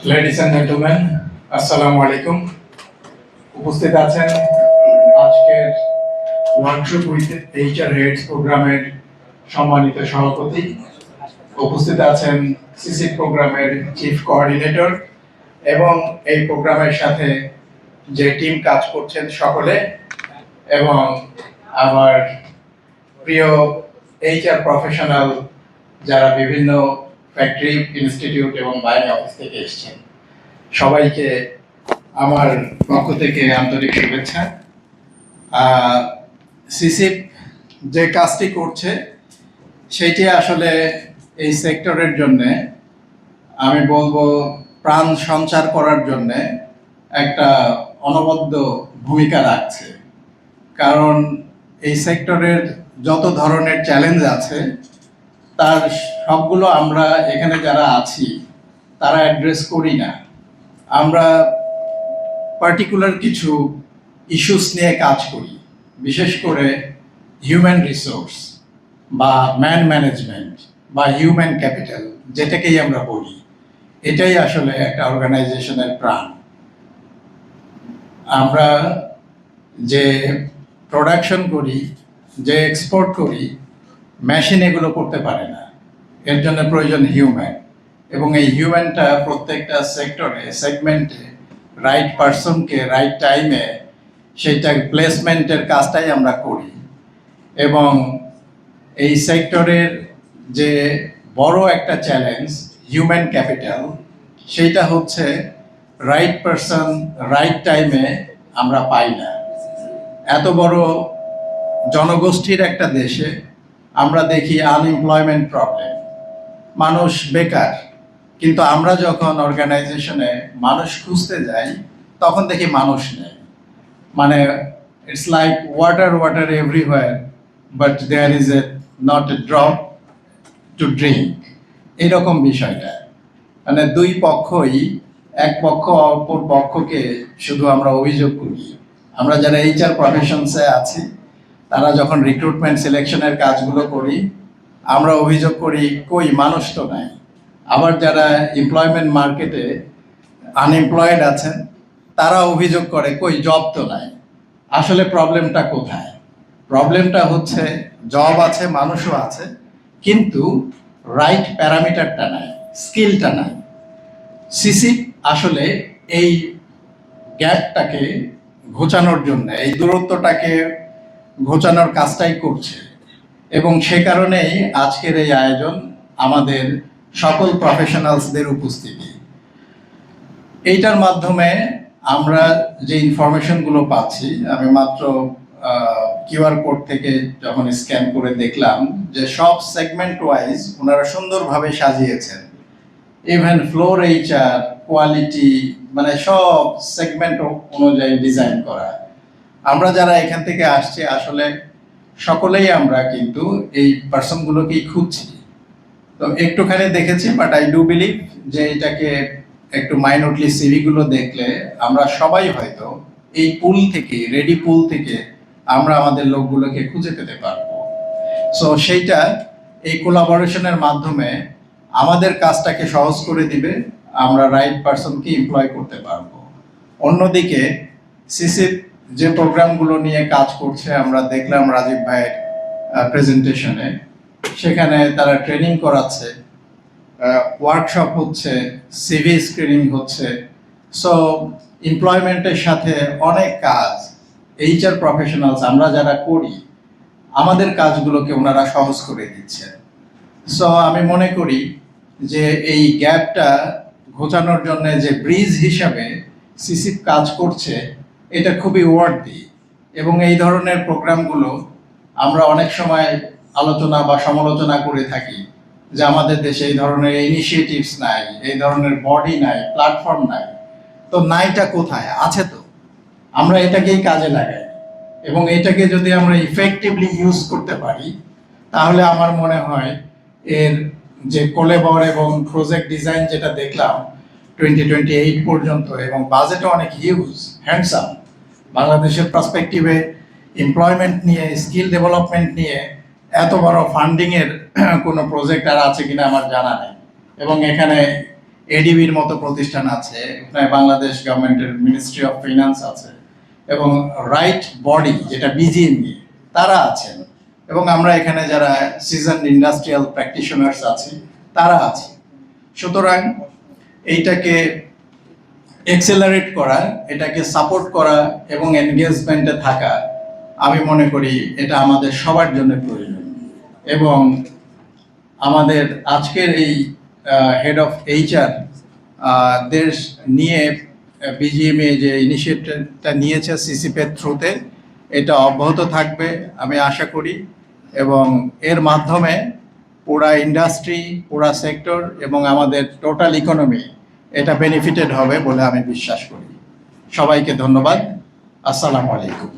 Ladies and gentleman, আসসালামু আলাইকুম। উপস্থিত আছেন আজকের ওয়ার্কশপ উইথ এইচআর হেডস প্রোগ্রামের সম্মানিত সভাপতি, উপস্থিত আছেন সিসি প্রোগ্রামের চিফ কোঅর্ডিনেটর এবং এই প্রোগ্রামের সাথে যে টিম কাজ করছেন সকলে, এবং আমার প্রিয় এইচআর প্রফেশনাল যারা বিভিন্ন ফ্যাক্টরি, ইনস্টিটিউট এবং বাইরে অফিস থেকে এসেছেন, সবাইকে আমার পক্ষ থেকে আন্তরিক শুভেচ্ছা। সিসিপ যে কাজটি করছে সেটি আসলে এই সেক্টরের জন্যে আমি বলবো প্রাণ সঞ্চার করার জন্যে একটা অনবদ্য ভূমিকা রাখছে। কারণ এই সেক্টরের যত ধরনের চ্যালেঞ্জ আছে তার সবগুলো আমরা এখানে যারা আছি তারা অ্যাড্রেস করি না। আমরা পার্টিকুলার কিছু ইস্যুস নিয়ে কাজ করি, বিশেষ করে হিউম্যান রিসোর্স বা ম্যান ম্যানেজমেন্ট বা হিউম্যান ক্যাপিটাল, যেটাকেই আমরা বলি, এটাই আসলে একটা অর্গানাইজেশনের প্রাণ। আমরা যে প্রোডাকশন করি, যে এক্সপোর্ট করি, মেশিন এগুলো করতে পারে না, এর জন্য প্রয়োজন হিউম্যান। এবং এই হিউম্যানটা প্রত্যেকটা সেক্টরে, সেগমেন্টে রাইট পারসনকে রাইট টাইমে সেইটা প্লেসমেন্টের কাজটাই আমরা করি। এবং এই সেক্টরের যে বড় একটা চ্যালেঞ্জ হিউম্যান ক্যাপিটাল, সেইটা হচ্ছে রাইট পারসন রাইট টাইমে আমরা পাই না। এত বড় জনগোষ্ঠীর একটা দেশে আমরা দেখি আনএমপ্লয়মেন্ট প্রবলেম, মানুষ বেকার, কিন্তু আমরা যখন অর্গানাইজেশনে মানুষ খুঁজতে যাই তখন দেখি মানুষ নেই। মানে it's like water everywhere but there is not a drop to drink, এরকম বিষয়টা। মানে দুই পক্ষই, এক পক্ষ অপর পক্ষকে শুধু আমরা অভিযোগ করি। আমরা যারা এইচআর প্রফেশনসে আছি তারা যখন রিক্রুটমেন্ট সিলেকশনের কাজগুলো করি আমরা অভিযোগ করি কই মানুষ তো নাই। আবার যারা এমপ্লয়মেন্ট মার্কেটে আনএমপ্লয়েড আছেন তারা অভিযোগ করে কই জব তো নাই। আসলে প্রবলেমটা কোথায়? প্রবলেমটা হচ্ছে জব আছে, মানুষও আছে, কিন্তু রাইট প্যারামিটারটা নাই, স্কিলটা নাই। সিসি আসলে এই গ্যাপটাকে ঘোচানোর জন্য, এই দূরত্বটাকে ঘোচানোর কাজটাই করছে। এবং সে কারণেই আজকের এই আয়োজন, আমাদের সকল প্রফেশনালসদের উপস্থিতি। এইটার মাধ্যমে আমরা যে ইনফরমেশনগুলো পাচ্ছি, আমি মাত্র কিউআর কোড থেকে যখন স্ক্যান করে দেখলাম যে সব সেগমেন্ট ওয়াইজ ওনারা সুন্দরভাবে সাজিয়েছেন, ইভেন ফ্লোর এইচআর, কোয়ালিটি, মানে সব সেগমেন্ট অনুযায়ী ডিজাইন করা। আমরা যারা এখান থেকে আসছি আসলে সকলেই আমরা কিন্তু এই পার্সনগুলোকেই খুঁজছি। তো একটুখানি দেখেছি, বাট আই ডু বিলিভ যে এটাকে একটু মাইনরলি সিভিগুলো দেখলে আমরা সবাই হয়তো এই পুল থেকে, রেডি পুল থেকে আমরা আমাদের লোকগুলোকে খুঁজে পেতে পারবো। সো সেইটা এই কোলাবোরেশনের মাধ্যমে আমাদের কাজটাকে সহজ করে দিবে, আমরা রাইট পারসনকে এমপ্লয় করতে পারবো। অন্যদিকে সিসি যে প্রোগ্রামগুলো নিয়ে কাজ করছে আমরা দেখলাম রাজীব ভাইয়ের প্রেজেন্টেশনে, সেখানে তারা ট্রেনিং করাচ্ছে, ওয়ার্কশপ হচ্ছে, সিভি স্ক্রিনিং হচ্ছে। সো এমপ্লয়মেন্টের সাথে অনেক কাজ এইচআর প্রফেশনালস আমরা যারা করি আমাদের কাজগুলোকে ওনারা সহজ করে দিচ্ছেন। সো আমি মনে করি যে এই গ্যাপটা ঘোচানোর জন্য যে ব্রিজ হিসাবে সিসি কাজ করছে এটা খুবই ওয়ার্থি। এবং এই ধরনের প্রোগ্রামগুলো আমরা অনেক সময় আলোচনা বা সমালোচনা করে থাকি যে আমাদের দেশে এই ধরনের ইনিশিয়েটিভস নাই, এই ধরনের বডি নাই, প্ল্যাটফর্ম নাই। তো নাইটা কোথায়? আছে তো, আমরা এটাকেই কাজে লাগাই। এবং এটাকে যদি আমরা ইফেক্টিভলি ইউজ করতে পারি তাহলে আমার মনে হয় এর যে কোলেবর এবং প্রজেক্ট ডিজাইন যেটা দেখলাম 2028 পর্যন্ত, এবং বাজেটও অনেক হিউজ, হ্যান্ডসাম, বাংলাদেশের পার্সপেক্টিভে এমপ্লয়মেন্ট নিয়ে, স্কিল ডেভেলপমেন্ট নিয়ে এত বড় ফান্ডিংয়ের কোনো প্রজেক্ট আর আছে কিনা আমার জানা নেই। এবং এখানে এডিবির মতো প্রতিষ্ঠান আছে, এখানে বাংলাদেশ গভর্নমেন্টের মিনিস্ট্রি অফ ফিনান্স আছে, এবং রাইট বডি যেটা বিজিএমই তারা আছেন, এবং আমরা এখানে যারা সিজন ইন্ডাস্ট্রিয়াল প্র্যাকটিশনার্স আছি তারা আছি। সুতরাং এইটাকে এক্সেলারেট করা, এটাকে সাপোর্ট করা এবং এনগেজমেন্টে থাকা, আমি মনে করি এটা আমাদের সবার জন্য প্রয়োজন। এবং আমাদের আজকের এই হেড অফ এইচআর দেশ নিয়ে বিজিএমএ যে ইনিশিয়েটিভটা নিয়েছে সিসিপের থ্রুতে, এটা অব্যাহত থাকবে আমি আশা করি, এবং এর মাধ্যমে পুরা ইন্ডাস্ট্রি, পুরা সেক্টর এবং আমাদের টোটাল ইকোনমি এটা বেনিফিটেড হবে বলে আমি বিশ্বাস করি। সবাইকে ধন্যবাদ। আসসালামু আলাইকুম।